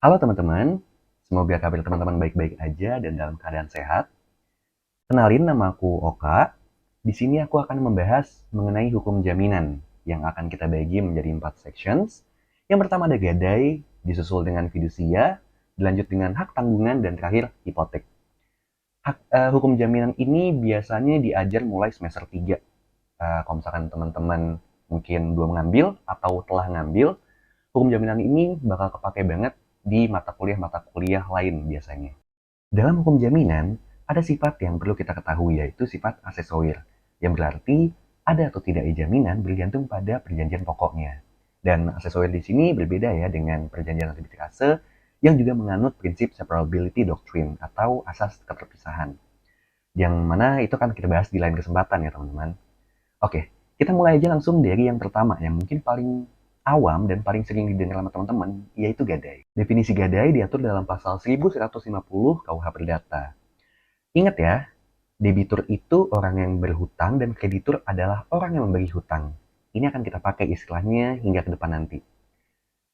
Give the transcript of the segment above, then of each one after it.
Halo teman-teman, semoga kabar teman-teman baik-baik aja dan dalam keadaan sehat. Kenalin, nama aku Oka. Di sini aku akan membahas mengenai hukum jaminan yang akan kita bagi menjadi 4 sections. Yang pertama ada gadai, disusul dengan fidusia, dilanjut dengan hak tanggungan, dan terakhir hipotek. Hukum jaminan ini biasanya diajar mulai semester 3. Kalau misalkan teman-teman mungkin belum ngambil atau telah ngambil, hukum jaminan ini bakal kepake banget di mata kuliah lain biasanya. Dalam hukum jaminan, ada sifat yang perlu kita ketahui, yaitu sifat aksesorir, yang berarti ada atau tidaknya jaminan bergantung pada perjanjian pokoknya. Dan aksesorir di sini berbeda ya dengan perjanjian arbitrase yang juga menganut prinsip separability doctrine atau asas keterpisahan. Yang mana itu kan kita bahas di lain kesempatan ya teman-teman. Oke, kita mulai aja langsung dari yang pertama yang mungkin paling awam dan paling sering didengar sama teman-teman, yaitu gadai. Definisi gadai diatur dalam pasal 1150 KUH Perdata. Ingat ya, debitur itu orang yang berhutang dan kreditur adalah orang yang memberi hutang. Ini akan kita pakai istilahnya hingga ke depan nanti.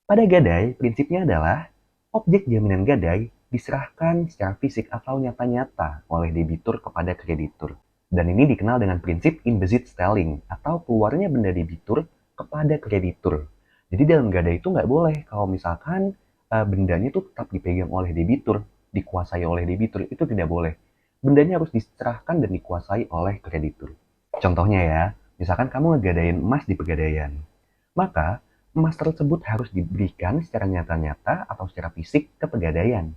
Pada gadai, prinsipnya adalah objek jaminan gadai diserahkan secara fisik atau nyata-nyata oleh debitur kepada kreditur. Dan ini dikenal dengan prinsip imbesit stelling atau keluarnya benda debitur kepada kreditur. Jadi dalam gadai itu nggak boleh kalau misalkan bendanya itu tetap dipegang oleh debitur, dikuasai oleh debitur, itu tidak boleh. Bendanya harus diserahkan dan dikuasai oleh kreditur. Contohnya ya, misalkan kamu ngegadain emas di pegadaian, maka emas tersebut harus diberikan secara nyata-nyata atau secara fisik ke pegadaian.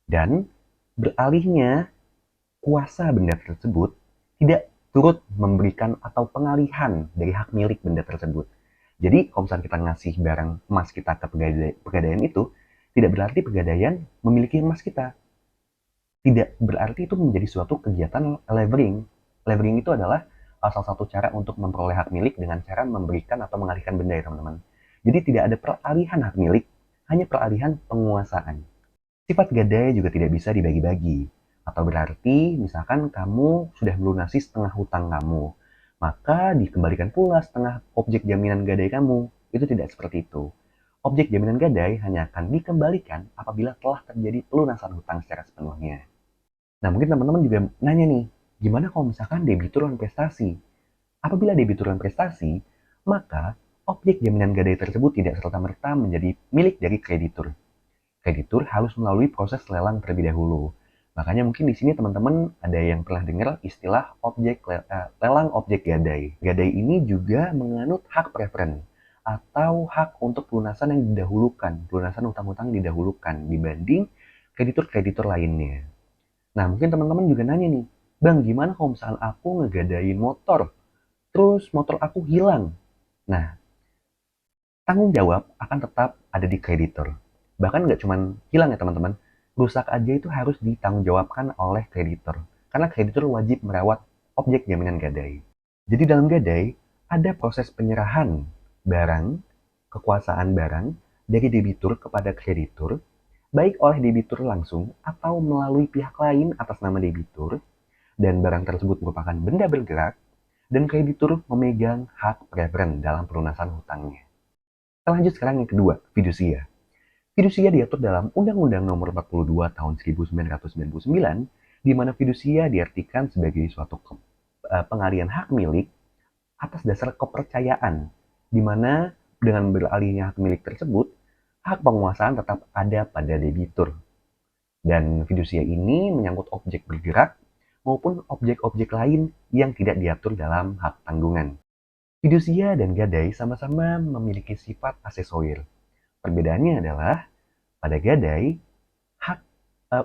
Dan beralihnya kuasa benda tersebut tidak turut memberikan atau pengalihan dari hak milik benda tersebut. Jadi kalau misalnya kita ngasih barang emas kita ke pegadaian itu, tidak berarti pegadaian memiliki emas kita. Tidak berarti itu menjadi suatu kegiatan levering. Levering itu adalah salah satu cara untuk memperoleh hak milik dengan cara memberikan atau mengalihkan benda ya teman-teman. Jadi tidak ada peralihan hak milik, hanya peralihan penguasaan. Sifat gadai juga tidak bisa dibagi-bagi. Atau berarti misalkan kamu sudah melunasi setengah hutang kamu, maka dikembalikan pula setengah objek jaminan gadai kamu. Itu tidak seperti itu. Objek jaminan gadai hanya akan dikembalikan apabila telah terjadi pelunasan hutang secara sepenuhnya. Nah, mungkin teman-teman juga nanya nih, gimana kalau misalkan debitur dan prestasi? Apabila debitur dan prestasi, maka objek jaminan gadai tersebut tidak serta-merta menjadi milik dari kreditur. Kreditur harus melalui proses lelang terlebih dahulu. Makanya mungkin di sini teman-teman ada yang pernah dengar istilah lelang objek gadai. Gadai ini juga menganut hak preferen atau hak untuk pelunasan yang didahulukan, pelunasan utang-utang didahulukan dibanding kreditur-kreditur lainnya. Nah, mungkin teman-teman juga nanya nih, Bang, gimana kalau misalnya aku ngegadain motor, terus motor aku hilang? Nah, tanggung jawab akan tetap ada di kreditur. Bahkan nggak cuma hilang ya teman-teman, rusak aja itu harus ditanggungjawabkan oleh kreditur. Karena kreditur wajib merawat objek jaminan gadai. Jadi dalam gadai, ada proses penyerahan barang, kekuasaan barang, dari debitur kepada kreditur, baik oleh debitur langsung atau melalui pihak lain atas nama debitur, dan barang tersebut merupakan benda bergerak, dan kreditur memegang hak preferen dalam pelunasan hutangnya. Kita lanjut sekarang yang kedua, fidusia. Fidusia diatur dalam Undang-Undang Nomor 42 Tahun 1999, di mana fidusia diartikan sebagai suatu pengalihan hak milik atas dasar kepercayaan, di mana dengan beralihnya hak milik tersebut, hak penguasaan tetap ada pada debitur. Dan fidusia ini menyangkut objek bergerak maupun objek-objek lain yang tidak diatur dalam hak tanggungan. Fidusia dan gadai sama-sama memiliki sifat aksesorir. Perbedaannya adalah pada gadai, hak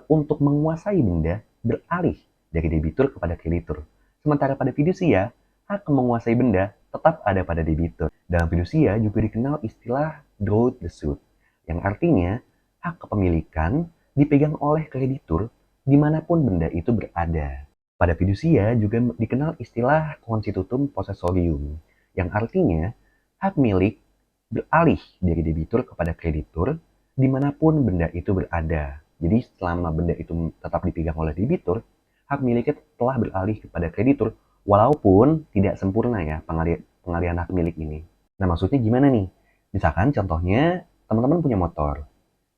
untuk menguasai benda beralih dari debitur kepada kreditur. Sementara pada fidusia, hak menguasai benda tetap ada pada debitur. Dalam fidusia juga dikenal istilah droit de suite, yang artinya hak kepemilikan dipegang oleh kreditur dimanapun benda itu berada. Pada fidusia juga dikenal istilah constitutum possessorium, yang artinya hak milik beralih dari debitur kepada kreditur dimanapun benda itu berada. Jadi selama benda itu tetap dipegang oleh debitur, hak miliknya telah beralih kepada kreditur, walaupun tidak sempurna ya pengalihan hak milik ini. Nah, maksudnya gimana nih? Misalkan contohnya teman-teman punya motor.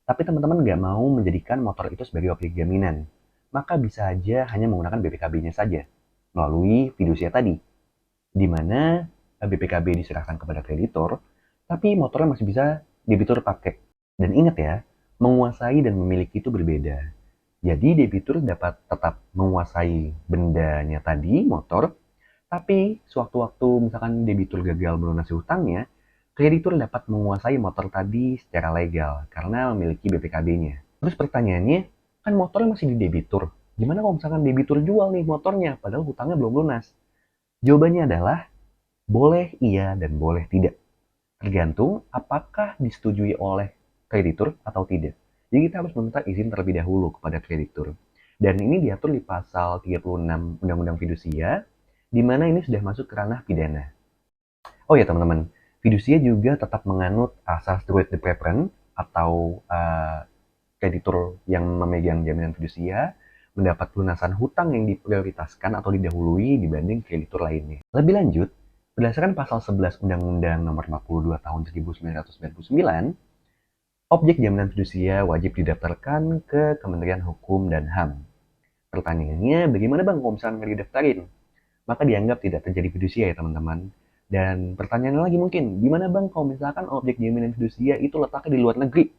Tapi teman-teman nggak mau menjadikan motor itu sebagai objek jaminan, maka bisa aja hanya menggunakan BPKB-nya saja melalui fidusia tadi, di mana BPKB diserahkan kepada kreditor, tapi motornya masih bisa debitur pakai. Dan ingat ya, menguasai dan memiliki itu berbeda. Jadi debitur dapat tetap menguasai bendanya tadi, motor, tapi sewaktu-waktu misalkan debitur gagal melunasi hutangnya, kreditur dapat menguasai motor tadi secara legal karena memiliki BPKB-nya. Terus pertanyaannya, kan motornya masih di debitur. Gimana kalau misalkan debitur jual nih motornya, padahal hutangnya belum lunas? Jawabannya adalah boleh iya dan boleh tidak. Tergantung apakah disetujui oleh kreditur atau tidak. Jadi kita harus meminta izin terlebih dahulu kepada kreditur. Dan ini diatur di pasal 36 Undang-Undang Fidusia, di mana ini sudah masuk ke ranah pidana. Oh ya teman-teman, fidusia juga tetap menganut asas droit de préférence atau kreditur yang memegang jaminan fidusia mendapat lunasan hutang yang diprioritaskan atau didahului dibanding kreditur lainnya. Lebih lanjut, berdasarkan pasal 11 Undang-Undang Nomor 42 Tahun 1999, objek jaminan fidusia wajib didaftarkan ke Kementerian Hukum dan HAM. Pertanyaannya, bagaimana bang kalau misalnya nggak didaftarin? Maka dianggap tidak terjadi fidusia ya teman-teman. Dan pertanyaan lagi mungkin, gimana bang kalau misalkan objek jaminan fidusia itu letaknya di luar negeri?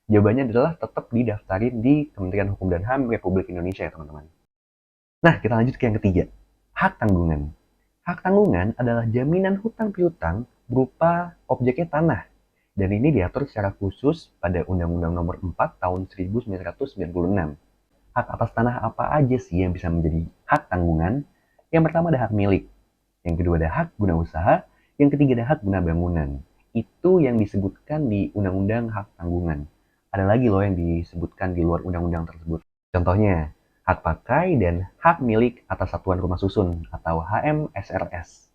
Jawabannya adalah tetap didaftarin di Kementerian Hukum dan HAM Republik Indonesia ya teman-teman. Nah, kita lanjut ke yang ketiga, hak tanggungan. Hak tanggungan adalah jaminan hutang piutang berupa objeknya tanah. Dan ini diatur secara khusus pada Undang-Undang Nomor 4 Tahun 1996. Hak atas tanah apa aja sih yang bisa menjadi hak tanggungan? Yang pertama ada hak milik, yang kedua ada hak guna usaha, yang ketiga ada hak guna bangunan. Itu yang disebutkan di Undang-Undang Hak Tanggungan. Ada lagi loh yang disebutkan di luar undang-undang tersebut. Contohnya, hak pakai dan hak milik atas satuan rumah susun atau HMSRS.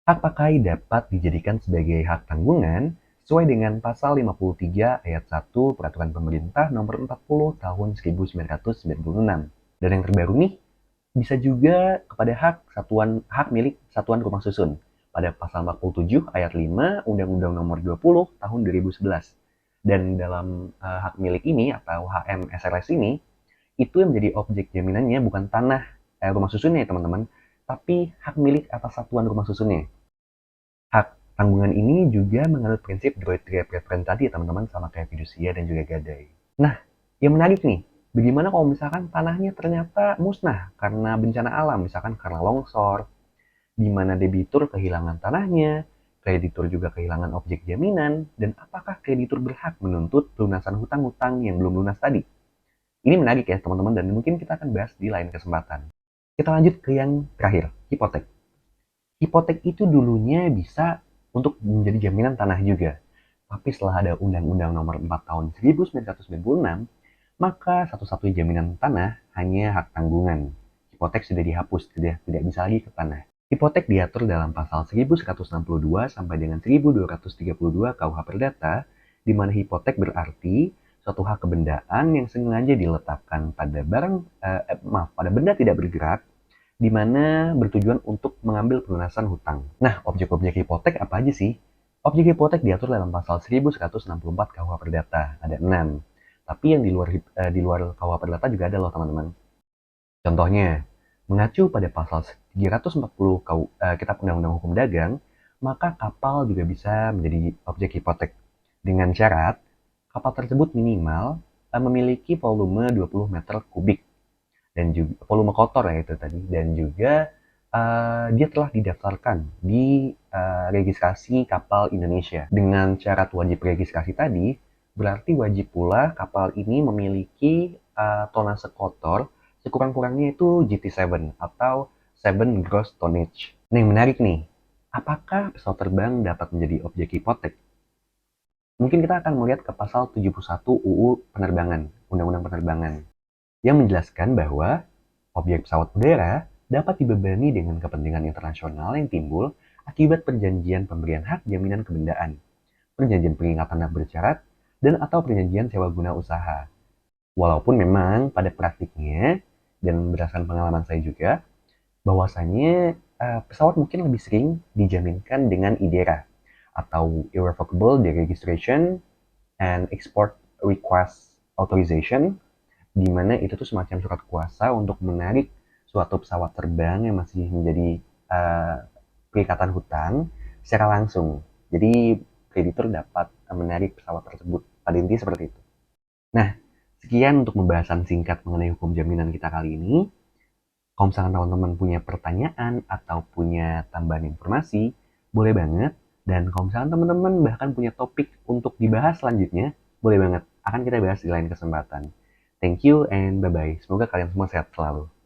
Hak pakai dapat dijadikan sebagai hak tanggungan sesuai dengan pasal 53 ayat 1 Peraturan Pemerintah Nomor 40 Tahun 1996. Dan yang terbaru nih, bisa juga kepada hak milik satuan rumah susun pada pasal 47 ayat 5 Undang-Undang Nomor 20 Tahun 2011. Dan dalam hak milik ini atau HMSRS ini, itu yang menjadi objek jaminannya bukan tanah rumah susunnya ya teman-teman, tapi hak milik atas satuan rumah susunnya. Hak tanggungan ini juga menganut prinsip droit de préférence tadi ya teman-teman, sama kayak fidusia dan juga gadai. Nah, yang menarik nih, bagaimana kalau misalkan tanahnya ternyata musnah karena bencana alam, misalkan karena longsor, di mana debitur kehilangan tanahnya, kreditur juga kehilangan objek jaminan, dan apakah kreditur berhak menuntut pelunasan hutang-hutang yang belum lunas tadi? Ini menarik ya teman-teman, dan mungkin kita akan bahas di lain kesempatan. Kita lanjut ke yang terakhir, hipotek. Hipotek itu dulunya bisa untuk menjadi jaminan tanah juga. Tapi setelah ada Undang-Undang Nomor 4 Tahun 1996, maka satu-satunya jaminan tanah hanya hak tanggungan. Hipotek sudah dihapus, tidak bisa lagi ke tanah. Hipotek diatur dalam pasal 1162 sampai dengan 1232 KUH Perdata, di mana hipotek berarti suatu hak kebendaan yang sengaja diletakkan pada pada benda tidak bergerak, di mana bertujuan untuk mengambil pelunasan hutang. Nah, objek-objek hipotek apa aja sih? Objek hipotek diatur dalam pasal 1164 KUH Perdata, ada 6. Tapi yang di luar KUH Perdata juga ada loh teman-teman. Contohnya, mengacu pada pasal 340 Kitab Undang-Undang Hukum Dagang, maka kapal juga bisa menjadi objek hipotek dengan syarat kapal tersebut minimal memiliki volume 20 meter kubik dan juga volume kotor ya itu tadi, dan juga dia telah didaftarkan di registrasi kapal Indonesia. Dengan syarat wajib registrasi tadi, berarti wajib pula kapal ini memiliki tonase kotor sekurang-kurangnya itu GT7 atau 7 gross tonnage. Nah yang menarik nih, apakah pesawat terbang dapat menjadi objek hipotek? Mungkin kita akan melihat ke pasal 71 UU Penerbangan, Undang-Undang Penerbangan, yang menjelaskan bahwa objek pesawat udara dapat dibebani dengan kepentingan internasional yang timbul akibat perjanjian pemberian hak jaminan kebendaan, perjanjian pengingatan hak bersyarat, dan atau perjanjian sewa guna usaha. Walaupun memang pada praktiknya, dan berdasarkan pengalaman saya juga, bahwasanya pesawat mungkin lebih sering dijaminkan dengan IDERA atau Irrevocable Deregistration and Export request authorization, di mana itu tuh semacam surat kuasa untuk menarik suatu pesawat terbang yang masih menjadi perikatan hutang secara langsung. Jadi kreditur dapat menarik pesawat tersebut. Pada intinya seperti itu. Nah, sekian untuk pembahasan singkat mengenai hukum jaminan kita kali ini. Kalau misalkan teman-teman punya pertanyaan atau punya tambahan informasi, boleh banget. Dan kalau misalkan teman-teman bahkan punya topik untuk dibahas selanjutnya, boleh banget. Akan kita bahas di lain kesempatan. Thank you and bye-bye. Semoga kalian semua sehat selalu.